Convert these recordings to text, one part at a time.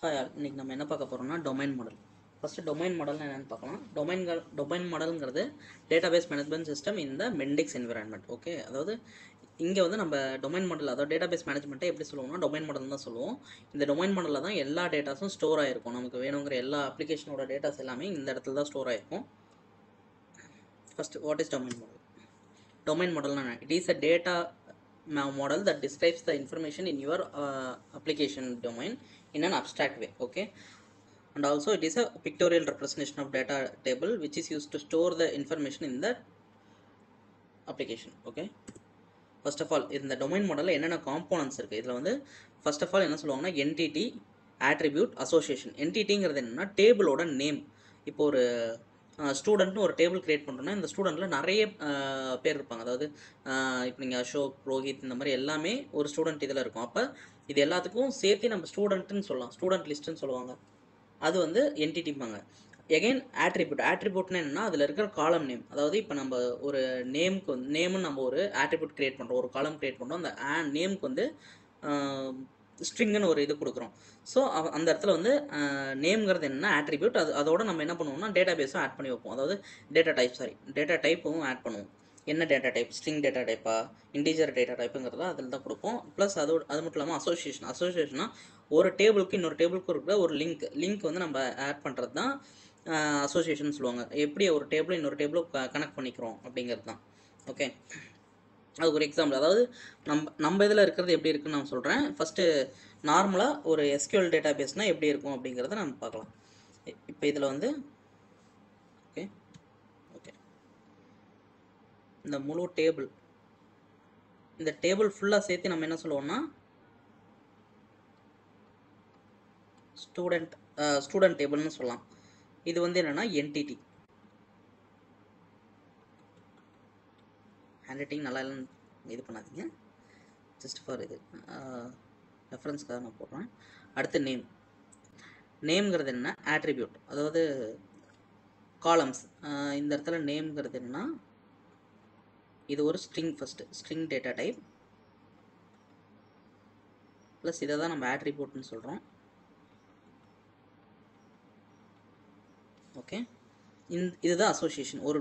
Hi all, இன்னைக்கு நம்ம என்ன பார்க்க போறோம்னா டொமைன் மாடல். ஃபர்ஸ்ட் டொமைன் மாடல்னா என்னன்னு பார்க்கலாம். டொமைன் மாடல்ங்கிறது டேட்டாபேஸ் மேனேஜ்மெண்ட் சிஸ்டம் இந்த மெண்டிக்ஸ் என்விரான்மெண்ட். ஓகே, அதாவது இங்கே வந்து நம்ம டொமைன் மாடல், அதாவது டேட்டாபேஸ் மேனேஜ்மெண்ட்டை எப்படி சொல்லுவோம்னா டொமைன் மாடல் தான் சொல்லுவோம். இந்த டொமைன் மாடலில் தான் எல்லா டேட்டாஸும் ஸ்டோர் ஆகிருக்கும். நமக்கு வேணுங்கிற எல்லா அப்ளிகேஷனோட டேட்டாஸ் எல்லாமே இந்த இடத்துல தான் ஸ்டோர் ஆகிருக்கும். First, what is domain model? Domain model it is a data model that describes the information in your application domain in an abstract way. Okay, and also it is a pictorial representation of data table which is used to store the information in the application. Okay, first of all இந்த domain model என்னென்ன components இருக்கு, இதில் வந்து first of all என்ன சொல்லுவாங்கன்னா entity, attribute, association. entityங்கிறது என்னன்னா டேபிளோட name. இப்போ ஒரு ஸ்டூடெண்ட்னு ஒரு டேபிள் கிரியேட் பண்ணுறோன்னா இந்த ஸ்டூடெண்ட்டில் நிறைய பேர் இருப்பாங்க. அதாவது இப்போ நீங்கள் அசோக், ரோஹித் இந்த மாதிரி எல்லாமே ஒரு ஸ்டூடெண்ட் இதில் இருக்கும். அப்போ இது எல்லாத்துக்கும் சேர்த்து நம்ம ஸ்டூடெண்ட்டுன்னு சொல்லலாம், ஸ்டூடெண்ட் லிஸ்ட்டுன்னு சொல்லுவாங்க. அது வந்து என்டிட்டிப்பாங்க. எகைன் ஆட்ரிபியூட்னா என்னன்னா அதில் இருக்கிற காலம் நேம். அதாவது இப்போ நம்ம ஒரு நேமுக்கு வந்து நேம்னு நம்ம ஒரு ஆட்ரிபியூட் கிரியேட் பண்ணுறோம், ஒரு காலம் கிரியேட் பண்ணுறோம். அந்த நேமுக்கு வந்து ஸ்ட்ரிங்குன்னு ஒரு இது கொடுக்குறோம். ஸோ அந்த இடத்துல வந்து நேம்ங்கிறது என்ன ஆட்ரிபியூட், அதோட நம்ம என்ன பண்ணுவோம்னா டேட்டா பேஸும் ஆட் பண்ணி வைப்போம். அதாவது டேட்டா டைப்பும் ஆட் பண்ணுவோம். என்ன டேட்டா டைப், ஸ்ட்ரிங் டேட்டா டைப்பா, இன்டீஜர் டேட்டா டைப்புங்கிறத அதில் தான் கொடுப்போம். ப்ளஸ் அது மட்டும் இல்லாமல் அசோசியேஷனா ஒரு டேபிளுக்கு இன்னொரு டேபிளுக்கு இருக்கிற ஒரு லிங்க் வந்து நம்ம ஆட் பண்ணுறது தான் அசோசியேஷன் சொல்லுவாங்க. எப்படி ஒரு டேபிள் இன்னொரு டேபிளும் கனெக்ட் பண்ணிக்கிறோம் அப்படிங்கிறது தான். ஓகே, அது ஒரு எக்ஸாம்பிள். அதாவது நம்ம இதில் இருக்கிறது எப்படி இருக்குன்னு நான் சொல்கிறேன். ஃபஸ்ட்டு நார்மலாக ஒரு SQL டேட்டா பேஸ்னால் எப்படி இருக்கும் அப்படிங்கிறத நம்ம பார்க்கலாம். இப்போ இதில் வந்து ஓகே இந்த முழு டேபிள், இந்த டேபிள் ஃபுல்லாக சேர்த்து நம்ம என்ன சொல்லுவோம்னா ஸ்டூடெண்ட் டேபிள்னு சொல்லலாம். இது வந்து என்னென்னா என்டிட்டி. ஹேண்ட் ரைட்டிங் நல்லா இல்லைன்னு இது பண்ணாதீங்க, ஜஸ்ட் ஃபார் இது ரெஃபரன்ஸ்க்காக நான் போடுறேன். அடுத்து நேம்ங்கிறது என்ன ஆட்ரிபியூட், அதாவது காலம்ஸ். இந்த இடத்துல நேம்ங்கிறது என்னன்னா இது ஒரு string, first string data type plus இதை தான் நம்ம ஆட்ரிபியூட்னு சொல்கிறோம். ஓகே, இதுதான் அசோசியேஷன். ஒரு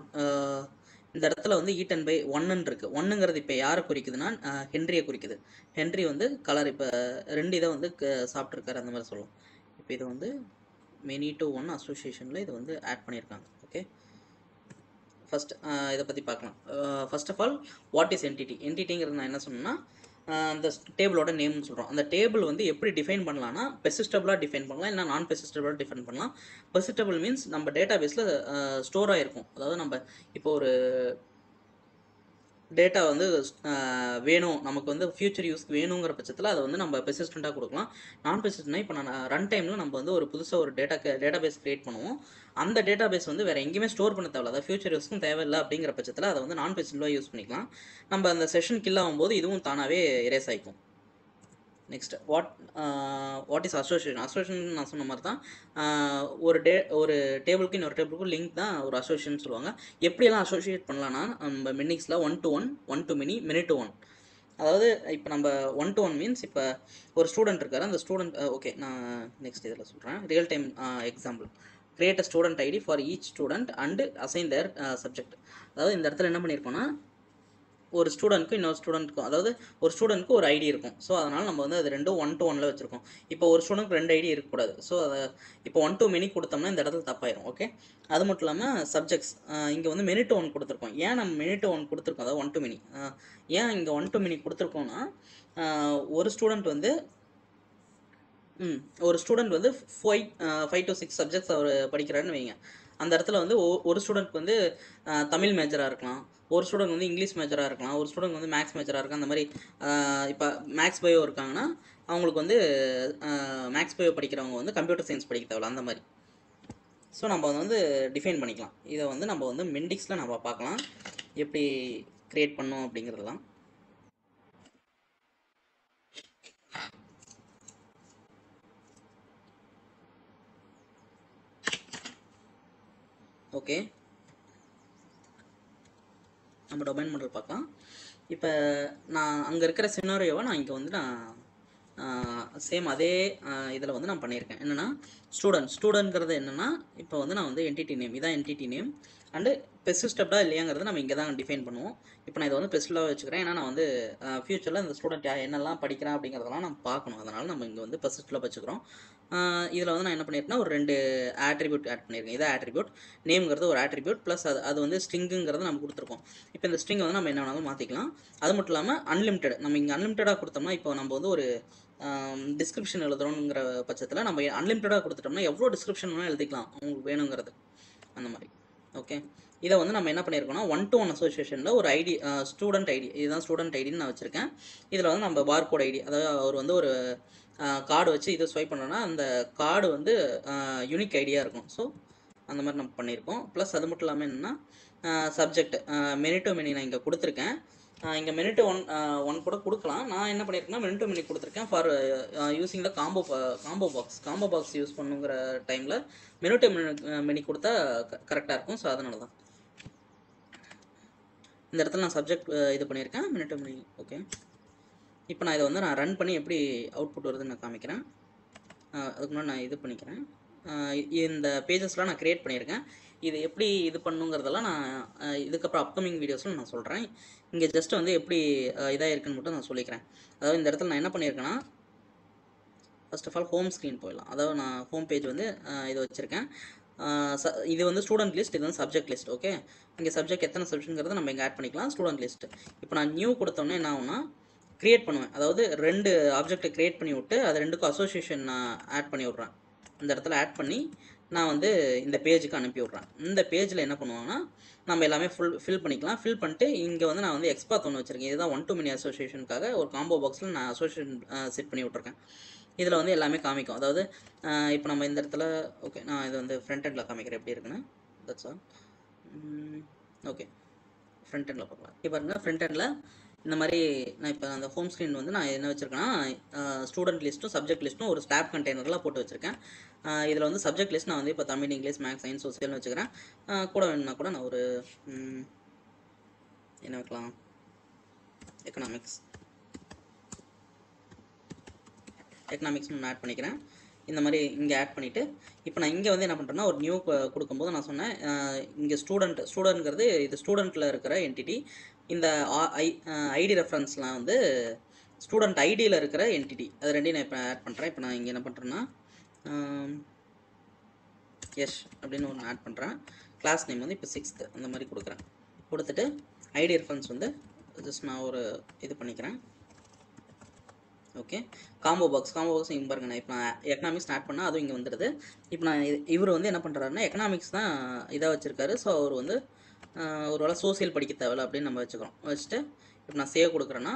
இந்த இடத்துல வந்து ஈட்டன் பை ஒன்னு இருக்கு. ஒன்னுங்கிறது இப்போ யாரை குறிக்குதுன்னா ஹென்ரியை குறிக்குது. ஹென்ரி வந்து கலர் இப்போ 2 இதை வந்து சாப்பிட்ருக்காரு அந்த மாதிரி சொல்லலாம். இப்போ இது வந்து மெனி டு ஒன் அசோசியேஷனில் இது வந்து ஆட் பண்ணியிருக்காங்க. ஓகே, ஃபர்ஸ்ட் இதை பற்றி பார்க்கலாம். First of all what is என்டிட்டிங்கிறது நான் என்ன சொன்னேன்னா அந்த டேபிளோட நேம்னு சொல்கிறோம். அந்த டேபிள் வந்து எப்படி டிஃபைன் பண்ணலாம்னா பெர்சிஸ்டபிளாக டிஃபைன் பண்ணலாம், இல்லை நான் பெர்சிஸ்டபிளாக டிஃபைன் பண்ணலாம். பெர்சிஸ்டபிள் மீன்ஸ் நம்ம டேட்டா பேஸில் ஸ்டோர் ஆகிருக்கும். அதாவது நம்ம இப்போ ஒரு டேட்டா வந்து வேணும், நமக்கு வந்து ஃபியூச்சர் யூஸ்க்கு வேணுங்கிற பட்சத்தில் அதை வந்து நம்ம பெர்சிஸ்டண்ட்டாக கொடுக்கலாம். நான் பெர்சிஸ்டன்ட்னா இப்போ நான் ரன் டைமில் நம்ம வந்து ஒரு புதுசாக ஒரு டேட்டா பேஸ் கிரியேட் பண்ணுவோம். அந்த டேட்டா பேஸ் வந்து வேறு எங்கேயுமே ஸ்டோர் பண்ண தேவையில்ல, அதாவது ஃபியூச்சர் யூஸ்க்கும் தேவையில்லை அப்படிங்கிற பட்சத்தில் அதை வந்து நான் பெர்சிஸ்டண்ட்டாக யூஸ் பண்ணிக்கலாம். நம்ம அந்த செஷன் கில் ஆகும்போது இதுவும் தானாகவே எரேஸ் ஆகிக்கும். நெக்ஸ்ட் வாட் இஸ் அசோசியேஷன் நான் சொன்ன மாதிரி தான். ஒரு டேபிளுக்கு இன்னொரு டேபிளுக்கும் லிங்க் தான் ஒரு அசோசியேஷன் சொல்லுவாங்க. எப்படியெல்லாம் அசோசியேட் பண்ணலாம்னா நம்ம மெனிக்ஸில் 1 to 1, 1 to many, many to 1. அதாவது இப்போ நம்ம 1 to 1 மீன்ஸ் இப்போ ஒரு ஸ்டூடெண்ட் இருக்காரு, அந்த ஸ்டூடெண்ட் ஓகே நான் நெக்ஸ்ட் இதில் சொல்கிறேன். Real time example. Create a student ID for each student and assign their subject. அதாவது இந்த இடத்துல என்ன பண்ணியிருக்கோன்னா ஒரு ஸ்டூடெண்ட்க்கு இன்னொரு ஸ்டூடெண்ட்க்கும், அதாவது ஒரு ஸ்டூடெண்ட்க்கு ஒரு ஐடி இருக்கும். ஸோ அதனால் நம்ம வந்து அது ரெண்டும் 1 to 1 வச்சுருக்கோம். இப்போ ஒரு ஸ்டூடெண்ட்க்கு 2 ஐடி இருக்கக்கூடாது. ஸோ அதை இப்போ 1 to many கொடுத்தோம்னா இந்த இடத்துல தப்பாயிரும். ஓகே, அது மட்டும் இல்லாமல் சப்ஜெக்ட்ஸ் இங்கே வந்து many to 1 கொடுத்துருக்கோம். ஏன் நம்ம many to 1 கொடுத்துருக்கோம், அதாவது 1 to many ஏன் இங்கே 1 to many கொடுத்துருக்கோம்னா ஒரு ஸ்டூடெண்ட் வந்து 5 to 6 சப்ஜெக்ட்ஸ் அவர் படிக்கிறாருன்னு வைங்க. அந்த இடத்துல வந்து ஒரு ஸ்டூடெண்ட்க்கு வந்து தமிழ் மேஜராக இருக்கலாம், ஒரு ஸ்டூடெண்ட் வந்து இங்கிலீஷ் மேஜராக இருக்கலாம், ஒரு ஸ்டூடெண்ட் வந்து மேக்ஸ் மேஜராக இருக்கலாம். அந்த மாதிரி இப்போ மேக்ஸ் பயோ இருக்காங்கன்னா அவங்களுக்கு வந்து மேக்ஸ் பயோ படிக்கிறவங்க வந்து கம்ப்யூட்டர் சயின்ஸ் படிக்க தேவையில்ல, அந்த மாதிரி. ஸோ நம்ம வந்து டிஃபைன் பண்ணிக்கலாம். இதை வந்து நம்ம வந்து மெண்டிக்ஸில் நம்ம பார்க்கலாம் எப்படி கிரியேட் பண்ணோம் அப்படிங்கிறதெல்லாம். ஓகே, நம்ம டொமைன் மாடல் பார்க்கலாம். இப்போ நான் அங்கே இருக்கிற சினாரியோவை நான் இங்கே வந்து நான் சேம் அதே இதில் வந்து நான் பண்ணியிருக்கேன். என்னென்னா ஸ்டூடெண்ட்ங்கிறது என்னென்னா இப்போ வந்து நான் வந்து என்டிட்டி நேம் இதான் என்டிட்டி நேம் அண்டு பெர்சிஸ்டப்டா இல்லையாங்கிறது நம்ம இங்கே தான் டிஃபைன் பண்ணுவோம். இப்போ நான் இதை வந்து பெர்சிஸ்டப்டாக வச்சுக்கிறேன். ஏன்னா நான் வந்து ஃபியூச்சரில் இந்த ஸ்டூடெண்ட் என்னெல்லாம் படிக்கிறான் அப்படிங்கிறதெல்லாம் நம்ம பார்க்கணும். அதனால் நம்ம இங்கே வந்து பெர்சிஸ்டப்டாக வச்சுக்கிறோம். இதில் வந்து நான் என்ன பண்ணியிருக்கேன்னா ஒரு 2 ஆட்ரிபியூட் ஆட் பண்ணியிருக்கேன். இதான் ஆட்ரிபியூட், நேம்ங்கிறது ஒரு ஆட்ரிபியூட் ப்ளஸ் அது வந்து ஸ்ட்ரிங்குங்கிறது நம்ம கொடுத்துருக்கோம். இப்போ இந்த ஸ்ட்ரிங்கை வந்து நம்ம என்ன வேணாலும் மாற்றிக்கலாம். அது மட்டும் இல்லாமல் அன்லிமிட்டட், நம்ம இங்கே அன்லிமிட்டடாக கொடுத்தோம்னா இப்போ நம்ம வந்து ஒரு டிஸ்கிரிப்ஷன் எழுதுறோங்கிற பட்சத்தில் நம்ம அன்லிமிட்டடாக கொடுத்துட்டோம்னா எவ்வளோ டிஸ்கிரிப்ஷன் வேணால் எழுதிக்கலாம் உங்களுக்கு வேணுங்கிறது அந்த மாதிரி. ஓகே, இதை வந்து நம்ம என்ன பண்ணியிருக்கோம்னா 1-to-1 அசோசியேஷனில் ஒரு ஐடி ஸ்டூடெண்ட் ஐடி, இதுதான் ஸ்டூடெண்ட் ஐடின்னு நான் வச்சுருக்கேன். இதில் வந்து நம்ம பார்கோட் ஐடி, அதாவது அவர் வந்து ஒரு கார்டு வச்சு இதை ஸ்வைப் பண்ணோன்னா அந்த கார்டு வந்து யூனிக் ஐடியாக இருக்கும். ஸோ அந்த மாதிரி நம்ம பண்ணியிருக்கோம். ப்ளஸ் அது மட்டும் இல்லாமல் என்னென்னா சப்ஜெக்ட் மெனி டு மெனி நான் இங்கே கொடுத்துருக்கேன். இங்கே மெனி டு ஒன் கூட கொடுக்கலாம். நான் என்ன பண்ணியிருக்கேன்னா மெனி டு மெனி கொடுத்துருக்கேன் for using the combo box use பண்ணுங்கிற டைமில் மெனி டு மெனி கொடுத்தா கரெக்டாக இருக்கும். ஸோ அதனால தான் இந்த இடத்துல நான் சப்ஜெக்ட் இது பண்ணியிருக்கேன் மெனி டு மெனி. ஓகே, இப்போ நான் இதை வந்து நான் ரன் பண்ணி எப்படி அவுட்புட் வருதுன்னு நான் காமிக்கிறேன். அதுக்கு முன்னாடி நான் இது பண்ணிக்கிறேன். இந்த பேஜஸ்லாம் நான் க்ரியேட் பண்ணியிருக்கேன். இது எப்படி இது பண்ணுங்கிறதெல்லாம் நான் இதுக்கப்புறம் அப்கமிங் வீடியோஸில் நான் சொல்கிறேன். இங்கே ஜஸ்ட் வந்து எப்படி இதாக இருக்குன்னு மட்டும் நான் சொல்லிக்கிறேன். அதாவது இந்த இடத்துல நான் என்ன பண்ணியிருக்கேன்னா first of all home screen போயிடலாம். அதாவது நான் ஹோம் பேஜ் வந்து இது வச்சுருக்கேன். இது வந்து ஸ்டூடெண்ட் லிஸ்ட், இது வந்து சப்ஜெக்ட் லிஸ்ட். ஓகே, இங்கே சப்ஜெக்ட் எத்தனை சப்ஜெக்ட்ங்கிறத நம்ம இங்கே ஆட் பண்ணிக்கலாம். ஸ்டூடெண்ட் லிஸ்ட் இப்போ நான் நியூ கொடுத்தோன்னே என்ன ஆகும்னா க்ரியேட் பண்ணுவேன். அதாவது 2 ஆப்ஜெக்டை க்ரியேட் பண்ணி விட்டு அது 2க்கும் அசோசியேஷன் நான் ஆட் பண்ணி விட்றேன். இந்த இடத்துல ஆட் பண்ணி நான் வந்து இந்த பேஜுக்கு அனுப்பி விட்றேன். இந்த பேஜில் என்ன பண்ணுவாங்கன்னா நம்ம எல்லாமே ஃபில் பண்ணிக்கலாம். ஃபில் பண்ணிட்டு இங்கே வந்து நான் வந்து எக்ஸ்பாத் ஒன்று வச்சுருக்கேன். இதுதான் 1-to-many அசோசியேஷனுக்காக ஒரு காம்போ பாக்ஸில் நான் அசோசியேஷன் செட் பண்ணி விட்ருக்கேன். இதில் வந்து எல்லாமே காமிக்கும். அதாவது இப்போ நம்ம இந்த இடத்துல ஓகே, நான் இது வந்து ஃப்ரண்ட் எண்டில் காமிக்கிறேன் எப்படி இருக்குன்னு. That's all. ஓகே, ஃப்ரண்ட் எண்டில் பார்க்கலாம். இப்போ பாருங்கள், ஃப்ரண்ட் எண்டில் இந்த மாதிரி நான் இப்போ அந்த ஹோம் ஸ்க்ரீன் வந்து நான் என்ன வச்சுருக்கேன்னா ஸ்டூடெண்ட் லிஸ்ட்டும் சப்ஜெக்ட் லிஸ்ட்டும் ஒரு ஸ்டாப் கண்டெய்னரில் போட்டு வச்சுருக்கேன். இதில் வந்து சப்ஜெக்ட் லிஸ்ட் நான் வந்து இப்போ தமிழ், இங்கிலீஷ், மேக்ஸ், சயின்ஸ், சோசியல்னு வச்சுக்கிறேன். கூட வேணும்னா கூட நான் ஒரு என்ன வைக்கலாம், எக்கனாமிக்ஸ்னு நான் ஆட் பண்ணிக்கிறேன். இந்த மாதிரி இங்கே ஆட் பண்ணிவிட்டு இப்போ நான் இங்கே வந்து என்ன பண்ணுறேன்னா ஒரு நியூ கொடுக்கும்போது நான் சொன்னேன் இங்கே ஸ்டூடெண்ட்ங்கிறது இது ஸ்டூடெண்ட்டில் இருக்கிற என்டிட்டி. இந்த ஐடி ரெஃபரன்ஸ்லாம் வந்து ஸ்டூடெண்ட் ஐடியில் இருக்கிற என்டிட்டி. அது ரெண்டையும் நான் இப்போ ஆட் பண்ணுறேன். இப்போ நான் இங்கே என்ன பண்ணுறேன்னா எஸ் அப்படின்னு ஒன்று ஆட் பண்ணுறேன். கிளாஸ் நேம் வந்து இப்போ 6th அந்த மாதிரி கொடுக்குறேன். கொடுத்துட்டு ஐடி ரெஃபரன்ஸ் வந்து ஜஸ்ட் நான் ஒரு இது பண்ணிக்கிறேன். ஓகே, காம்போ பாக்ஸ் இங்கே பாருங்க. நான் இப்போ நான் எக்கனாமிக்ஸ் ஆட் பண்ணால் அதுவும் இங்கே வந்துடுது. இப்போ நான் இவர் வந்து என்ன பண்ணுறாருன்னா எக்கனாமிக்ஸ் தான் இதாக வச்சுருக்காரு. ஸோ அவர் வந்து ஒரு வேளை சோசியல் படிக்க தேவையில்ல அப்படின்னு நம்ம வச்சுக்கிறோம். வச்சுட்டு இப்போ நான் சேவ் கொடுக்குறேன்னா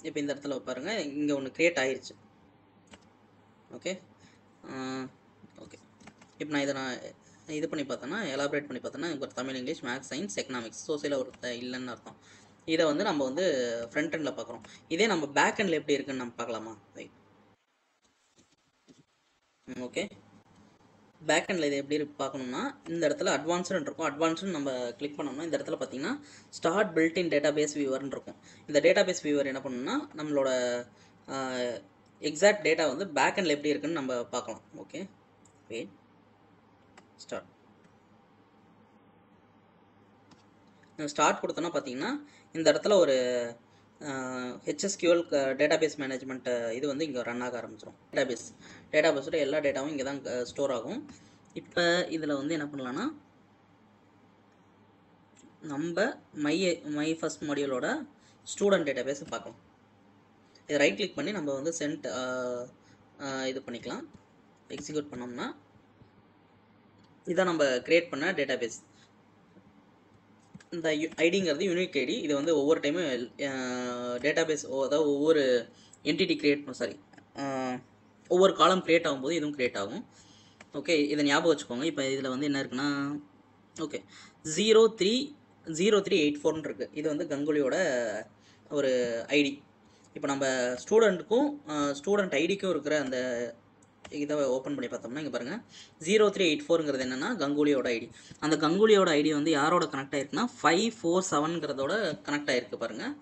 இப்போ இந்த இடத்துல பாருங்கள் இங்கே ஒன்று க்ரியேட் ஆயிடுச்சு. ஓகே ஓகே, இப்போ நான் இதை இது பண்ணி பார்த்தேன்னா எலாபரேட் பண்ணி பார்த்தேன்னா இப்போ Tamil, English, maths, science, economics, சோசியலில் ஒரு இல்லைன்னு அர்த்தம். இதை வந்து நம்ம வந்து ஃப்ரண்ட் எண்டில் பார்க்குறோம். இதே நம்ம பேக் எண்டில் எப்படி இருக்குன்னு நம்ம பார்க்கலாமா? Right, okay. பேக் எண்டில் இது எப்படி பார்க்கணும்னா இந்த இடத்துல அட்வான்ஸ்டு இருக்கும். அட்வான்ஸ்டு நம்ம கிளிக் பண்ணோம்னா இந்த இடத்துல பார்த்தீங்கன்னா ஸ்டார்ட் பில்ட் இன் டேட்டாபேஸ் வியூவர்னு இருக்கும். இந்த டேட்டாபேஸ் வியூவர் என்ன பண்ணணும்னா நம்மளோட எக்ஸாக்ட் டேட்டா வந்து பேக் எண்டில் எப்படி இருக்குன்னு நம்ம பார்க்கலாம். ஓகே, வெயிட், ஸ்டார்ட் கொடுத்தோன்னா பார்த்தீங்கன்னா இந்த இடத்துல ஒரு HSQL டேட்டாபேஸ் மேனேஜ்மெண்ட் இது வந்து இங்கே ரன் ஆக ஆரம்பிச்சிடும். டேட்டாபேஸோட எல்லா டேட்டாவும் இங்கே தான் ஸ்டோர் ஆகும். இப்போ இதில் வந்து என்ன பண்ணலான்னா நம்ம மை ஃபர்ஸ்ட் மாடியூலோட ஸ்டூடெண்ட் டேட்டாபேஸ் பார்க்கலாம். இதை ரைட் கிளிக் பண்ணி நம்ம வந்து சென்ட் இது பண்ணிக்கலாம். எக்ஸிக்யூட் பண்ணோம்னா இதான் நம்ம கிரியேட் பண்ண டேட்டாபேஸ். இந்த ஐடிங்கிறது யூனிக் ஐடி. இது வந்து ஒவ்வொரு டைமும் டேட்டாபேஸ் அதாவது ஒவ்வொரு என்டிட்டி க்ரியேட் ஒவ்வொரு காலம் க்ரியேட் ஆகும்போது இதுவும் க்ரியேட் ஆகும். ஓகே, இதை ஞாபகம் வச்சுக்கோங்க. இப்போ இதில் வந்து என்ன இருக்குன்னா ஓகே 030384 இருக்குது. இது வந்து கங்குலியோட ஒரு ஐடி. இப்போ நம்ம ஸ்டூடெண்ட்டுக்கும் ஸ்டூடெண்ட் ஐடிக்கும் இருக்கிற அந்த இதை ஓப்பன் பண்ணி பார்த்தோம்னா இங்கே பாருங்கள் 0384ங்கிறது என்னென்னா கங்குலியோட ஐடி. அந்த கங்குலியோட ஐடி வந்து யாரோட கனெக்ட் ஆகிருக்குன்னா 547ங்கிறதோட கனெக்ட் ஆகிருக்கு பாருங்கள்.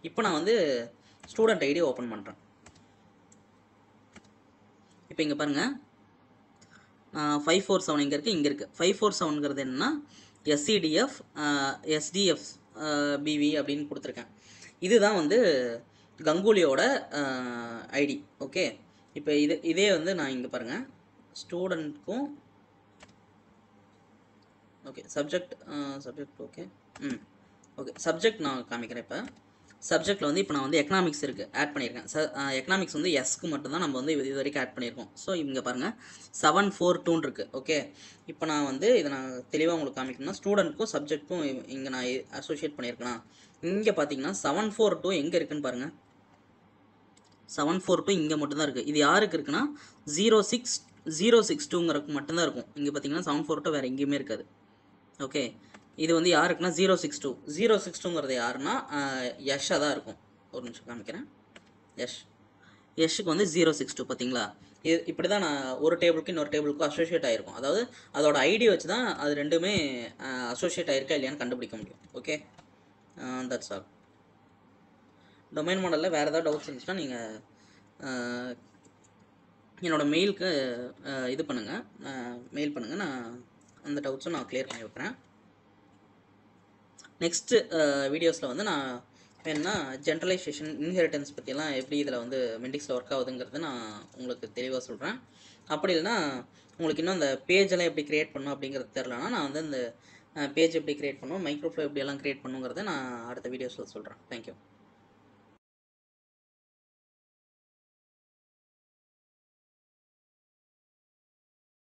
இப்போ நான் வந்து ஸ்டூடெண்ட் ஐடி ஓப்பன் பண்ணுறேன். இப்போ இங்கே பாருங்கள் 547 இங்கே இருக்குது, இங்கே இருக்குது. 547ங்கிறது என்னன்னா SCDF SDF BV அப்படின்னு கொடுத்துருக்கேன். இதுதான் வந்து கங்குலியோட ஐடி. ஓகே, இப்போ இதே வந்து நான் இங்கே பாருங்கள் ஸ்டூடெண்ட்க்கும் okay subject okay okay subject நான் காமிக்கிறேன். இப்போ சப்ஜெக்டில் வந்து இப்போ நான் வந்து எக்கனாமிக்ஸ் இருக்குது ஆட் பண்ணியிருக்கேன். எக்கனாமிக்ஸ் வந்து எஸ்க்கு மட்டும்தான் நம்ம வந்து இது வரைக்கும் ஆட் பண்ணியிருக்கோம். ஸோ இங்கே பாருங்கள் 742 இருக்குது. ஓகே, இப்போ நான் வந்து இதை நான் தெளிவாக உங்களுக்கு காமிக்கணும்னா ஸ்டூடெண்ட்க்கும் சப்ஜெக்ட்க்கும் இங்கே நான் அசோசியேட் பண்ணியிருக்கலாம். இங்கே பார்த்தீங்கன்னா 742 எங்கே இருக்குன்னு பாருங்கள். 742 இங்கே மட்டும்தான் இருக்குது. இது யாருக்கு இருக்குன்னா 06062ங்கிறதுக்கு மட்டும்தான் இருக்கும். இங்கே பார்த்தீங்கன்னா 742 வேறு எங்கேயுமே இருக்காது. ஓகே, இது வந்து யாருக்குன்னா 062ங்கிறது யாருன்னா யஷ்ஷாக தான் இருக்கும். ஒரு நிமிஷம் காமிக்கிறேன். யஷ்ஷுக்கு வந்து 062 பார்த்தீங்களா. இது இப்படி தான் நான் ஒரு டேபிளுக்கு இன்னொரு டேபிளுக்கும் அசோசியேட் ஆகிருக்கும். அதாவது அதோட ஐடி வச்சு தான் அது ரெண்டுமே அசோசியேட் ஆகிருக்கா இல்லையான்னு கண்டுபிடிக்க முடியும். Okay, that's all. டொமைன் மாடலில் வேறு ஏதாவது டவுட்ஸ் இருந்துச்சுன்னா நீங்கள் என்னோடய மெயிலுக்கு இது பண்ணுங்கள், மெயில் பண்ணுங்கள். நான் அந்த டவுட்ஸும் நான் கிளியர் பண்ணி வைக்கிறேன். நெக்ஸ்ட்டு வீடியோஸில் வந்து நான் வேணுன்னா ஜென்ரலைசேஷன் இன்ஹெரிட்டன்ஸ் பற்றியெல்லாம் எப்படி இதில் வந்து மெண்டிக்ஸில் ஒர்க் ஆகுதுங்கிறது நான் உங்களுக்கு தெளிவாக சொல்கிறேன். அப்படி இல்லைன்னா உங்களுக்கு இன்னும் அந்த பேஜெல்லாம் எப்படி க்ரியேட் பண்ணணும் அப்படிங்கிறது தெரிலனா நான் வந்து இந்த பேஜ் எப்படி க்ரியேட் பண்ணணும், மைக்ரோஃப்ளோ எப்படியெல்லாம் க்ரியேட் பண்ணுங்கிறத நான் அடுத்த வீடியோஸில் சொல்கிறேன். தேங்க்யூ.